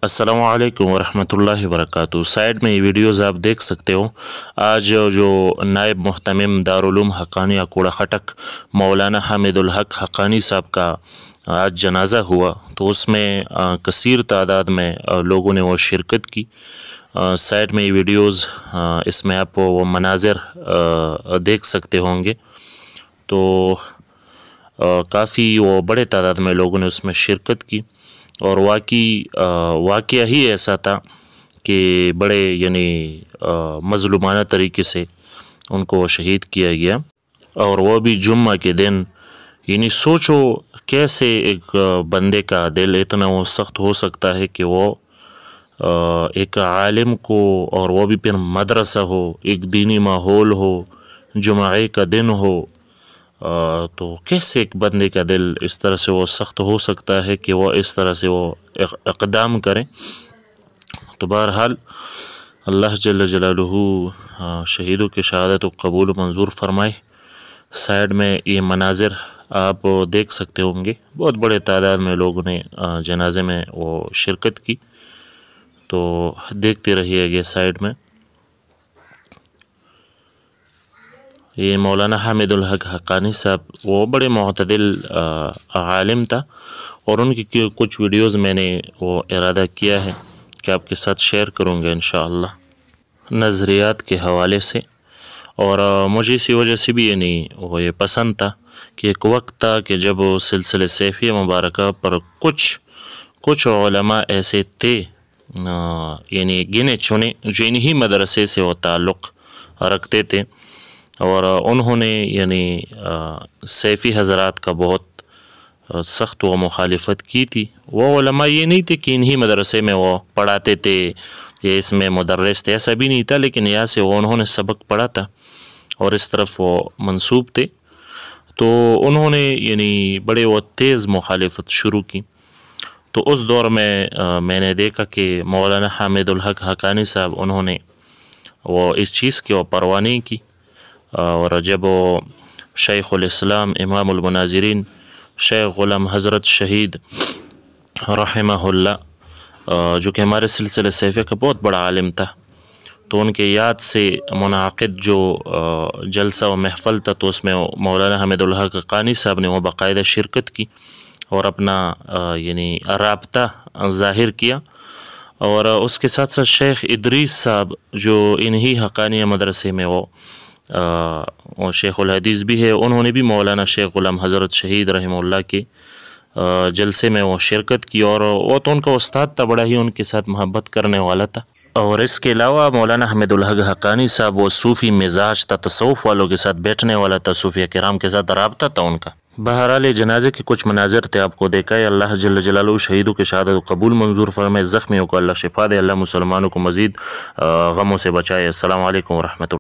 السلام علیکم ورحمۃ اللہ وبرکاتہ۔ سائڈ میں یہ ویڈیوز آپ دیکھ سکتے ہو۔ آج جو نائب محتمم دارالعلوم حقانی کوڑا خٹک مولانا حامد الحق حقانی صاحب کا آج جنازہ ہوا، تو اس میں کثیر تعداد میں لوگوں نے وہ شرکت کی۔ سائڈ میں یہ ویڈیوز، اس میں آپ وہ مناظر دیکھ سکتے ہوں گے، تو کافی وہ بڑے تعداد میں لوگوں نے اس میں شرکت کی، اور واقعہ ہی ایسا تھا کہ بڑے مظلومانہ طریقے سے ان کو شہید کیا گیا، اور وہ بھی جمعہ کے دن۔ سوچو کیسے ایک بندے کا دل اتنا وہ سخت ہو سکتا ہے کہ وہ ایک عالم کو، اور وہ بھی پھر مدرسہ ہو، ایک دینی ماحول ہو، جمعہ کا دن ہو، تو کیسے ایک بندے کا دل اس طرح سے وہ سخت ہو سکتا ہے کہ وہ اس طرح سے وہ اقدام کریں۔ تو بہرحال اللہ جل جلالہ شہیدوں کی شہادت و قبول و منظور فرمائے۔ سائڈ میں یہ مناظر آپ دیکھ سکتے ہوں گے، بہت بڑے تعداد میں لوگوں نے جنازے میں وہ شرکت کی، تو دیکھتے رہیے گے۔ سائڈ میں یہ مولانا حامد الحق حقانی صاحب، وہ بڑے معتدل عالم تھا، اور ان کی کچھ ویڈیوز میں نے وہ ارادہ کیا ہے کہ آپ کے ساتھ شیئر کروں گا انشاءاللہ نظریات کے حوالے سے۔ اور مجھے اسی وجہ سے بھی وہ یہ پسند تھا کہ ایک وقت تھا کہ جب سلسلہ سیفیہ مبارکہ پر کچھ علماء ایسے تھے، گنے چنے، جو انہی مدرسے سے وہ تعلق رکھتے تھے، اور انہوں نے سیفی حضرات کا بہت سخت و مخالفت کی تھی۔ وہ علماء یہ نہیں تھے کہ انہی مدرسے میں وہ پڑھاتے تھے یا اس میں مدرس تھے، ایسا بھی نہیں تھا، لیکن یہاں سے انہوں نے سبق پڑھا تھا اور اس طرف وہ منسوب تھے، تو انہوں نے بڑے وہ تیز مخالفت شروع کی۔ تو اس دور میں نے دیکھا کہ مولانا حامد الحق حقانی صاحب، انہوں نے وہ اس چیز کی وہ پرواہ نہیں کی، اور جب وہ شیخ الاسلام امام المناظرین شیخ غلام حضرت شہید رحمہ اللہ، جو کہ ہمارے سلسلہ سیفیہ کا بہت بڑا عالم تھا، تو ان کے یاد سے منعقد جو جلسہ و محفل تھا، تو اس میں مولانا حامد الحق حقانی صاحب نے وہ باقاعدہ شرکت کی اور اپنا رابطہ ظاہر کیا۔ اور اس کے ساتھ ساتھ شیخ ادریس صاحب، جو انہی حقانیہ مدرسے میں وہ شیخ الحدیث بھی ہے، انہوں نے بھی مولانا شیخ غلام حضرت شہید رحمہ اللہ کے جلسے میں وہ شرکت کی، اور وہ تو ان کا استاد تھا، بڑا ہی ان کے ساتھ محبت کرنے والا تھا۔ اور اس کے علاوہ مولانا حامد الحق حقانی صاحب وہ صوفی مزاج تھا، تصوف والوں کے ساتھ بیٹھنے والا تھا، صوفیہ کرام کے ساتھ رابطہ تھا ان کا۔ بہرحال جنازے کے کچھ مناظر تھے، آپ کو دیکھا ہے۔ اللہ جل جلالہ شہیدوں کی شہادت قبول منظور فرمائے، زخمیوں کو اللہ شفا دے، اللہ مسلمانوں کو مزید غموں سے بچائے۔ السلام علیکم ورحمۃ اللہ۔